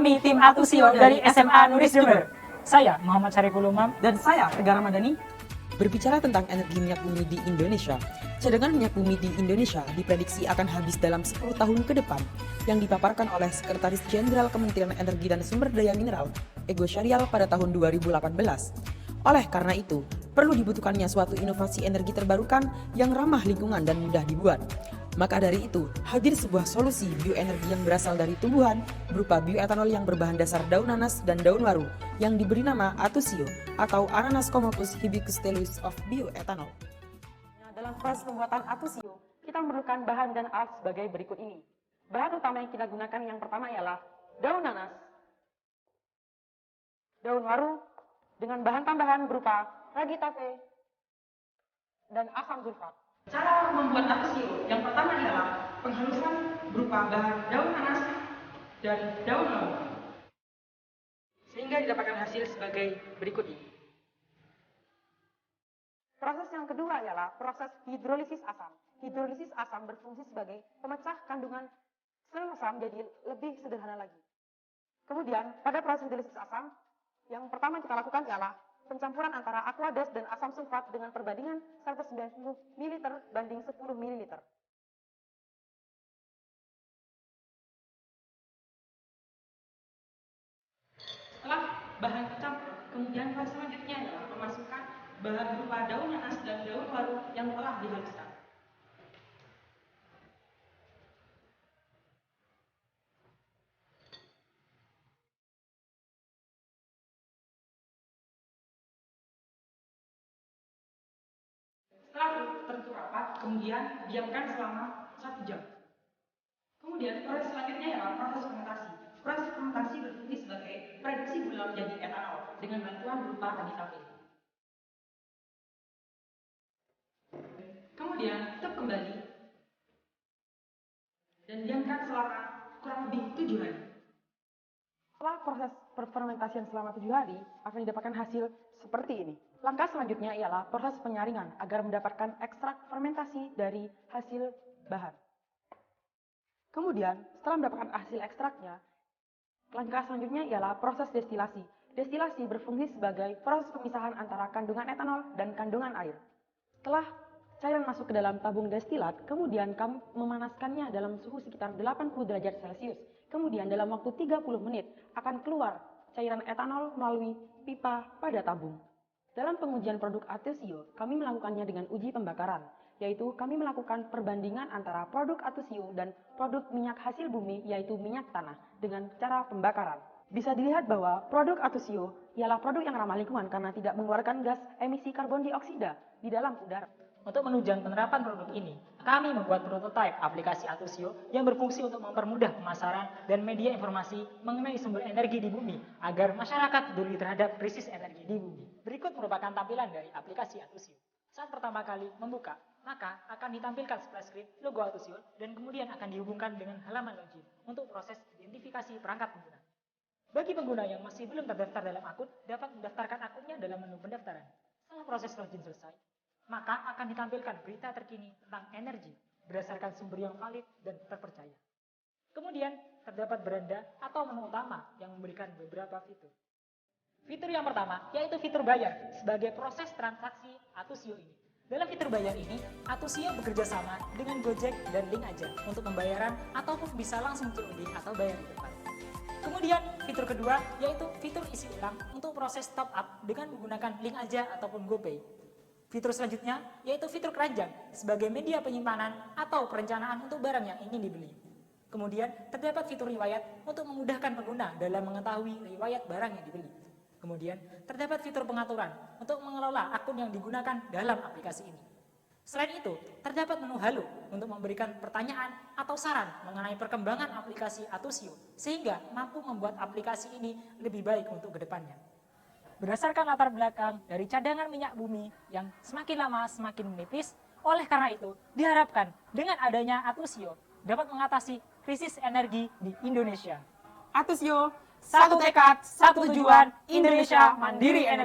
Kami tim Atusio dari SMA Nuris Jember. Saya Muhammad Syariful Umam. Dan saya Tegar Ramadhani. Berbicara tentang energi minyak bumi di Indonesia, cadangan minyak bumi di Indonesia diprediksi akan habis dalam 10 tahun ke depan, yang dipaparkan oleh Sekretaris Jenderal Kementerian Energi dan Sumber Daya Mineral, Ego Syarial pada tahun 2018. Oleh karena itu, perlu dibutuhkannya suatu inovasi energi terbarukan yang ramah lingkungan dan mudah dibuat. Maka dari itu, hadir sebuah solusi bioenergi yang berasal dari tumbuhan berupa bioetanol yang berbahan dasar daun nanas dan daun waru yang diberi nama Atusio atau Ananas Comopus hibiscus of bioetanol. Dalam proses pembuatan Atusio, kita memerlukan bahan dan alat sebagai berikut ini. Bahan utama yang kita gunakan yang pertama ialah daun nanas, daun waru, dengan bahan tambahan berupa ragitase dan asam sulfat. Cara membuat Atusio yang pertama ialah penghalusan berupa bahan daun nanas dan daun waru, sehingga didapatkan hasil sebagai berikut ini. Proses yang kedua ialah proses hidrolisis asam. Hidrolisis asam berfungsi sebagai pemecah kandungan sel asam jadi lebih sederhana lagi. Kemudian pada proses hidrolisis asam, yang pertama kita lakukan ialah pencampuran antara aqueous dan asam sulfat dengan perbandingan 190 ml banding 10 ml. Setelah bahan tercampur, kemudian proses selanjutnya adalah memasukkan bahan berupa daun nanas dan daun waru yang telah dihaluskan. Setelah tertutup rapat, kemudian diamkan selama 1 jam. Kemudian proses selanjutnya adalah proses fermentasi. Proses fermentasi berfungsi sebagai reduksi gula menjadi etanol dengan bantuan berupa ragitase. Kemudian tutup kembali dan diamkan selama kurang lebih 7 hari. Setelah proses fermentasian selama 7 hari, akan didapatkan hasil seperti ini. Langkah selanjutnya ialah proses penyaringan agar mendapatkan ekstrak fermentasi dari hasil bahan. Kemudian, setelah mendapatkan hasil ekstraknya, langkah selanjutnya ialah proses destilasi. Destilasi berfungsi sebagai proses pemisahan antara kandungan etanol dan kandungan air. Setelah cairan masuk ke dalam tabung destilat, kemudian kamu memanaskannya dalam suhu sekitar 80 derajat Celcius. Kemudian dalam waktu 30 menit akan keluar cairan etanol melalui pipa pada tabung. Dalam pengujian produk Atusio, kami melakukannya dengan uji pembakaran, yaitu kami melakukan perbandingan antara produk Atusio dan produk minyak hasil bumi, yaitu minyak tanah, dengan cara pembakaran. Bisa dilihat bahwa produk Atusio ialah produk yang ramah lingkungan karena tidak mengeluarkan gas emisi karbon dioksida di dalam udara. Untuk menunjang penerapan produk ini, kami membuat prototipe aplikasi Atusio yang berfungsi untuk mempermudah pemasaran dan media informasi mengenai sumber energi di bumi agar masyarakat peduli terhadap krisis energi di bumi. Berikut merupakan tampilan dari aplikasi Atusio. Saat pertama kali membuka, maka akan ditampilkan splash screen logo Atusio dan kemudian akan dihubungkan dengan halaman login untuk proses identifikasi perangkat pengguna. Bagi pengguna yang masih belum terdaftar dalam akun, dapat mendaftarkan akunnya dalam menu pendaftaran. Setelah proses login selesai, maka akan ditampilkan berita terkini tentang energi berdasarkan sumber yang valid dan terpercaya. Kemudian, terdapat beranda atau menu utama yang memberikan beberapa fitur. Fitur yang pertama yaitu fitur bayar sebagai proses transaksi Atusio ini. Dalam fitur bayar ini, Atusio bekerja sama dengan Gojek dan Link Aja untuk pembayaran ataupun bisa langsung COD atau bayar di tempat. Kemudian, fitur kedua yaitu fitur isi ulang untuk proses top up dengan menggunakan Link Aja ataupun GoPay. Fitur selanjutnya yaitu fitur keranjang sebagai media penyimpanan atau perencanaan untuk barang yang ingin dibeli. Kemudian terdapat fitur riwayat untuk memudahkan pengguna dalam mengetahui riwayat barang yang dibeli. Kemudian terdapat fitur pengaturan untuk mengelola akun yang digunakan dalam aplikasi ini. Selain itu, terdapat menu halo untuk memberikan pertanyaan atau saran mengenai perkembangan aplikasi Atusio sehingga mampu membuat aplikasi ini lebih baik untuk kedepannya. Berdasarkan latar belakang dari cadangan minyak bumi yang semakin lama semakin menipis, oleh karena itu diharapkan dengan adanya Atusio dapat mengatasi krisis energi di Indonesia. Atusio, Satu tekad, satu tujuan, Indonesia mandiri energi.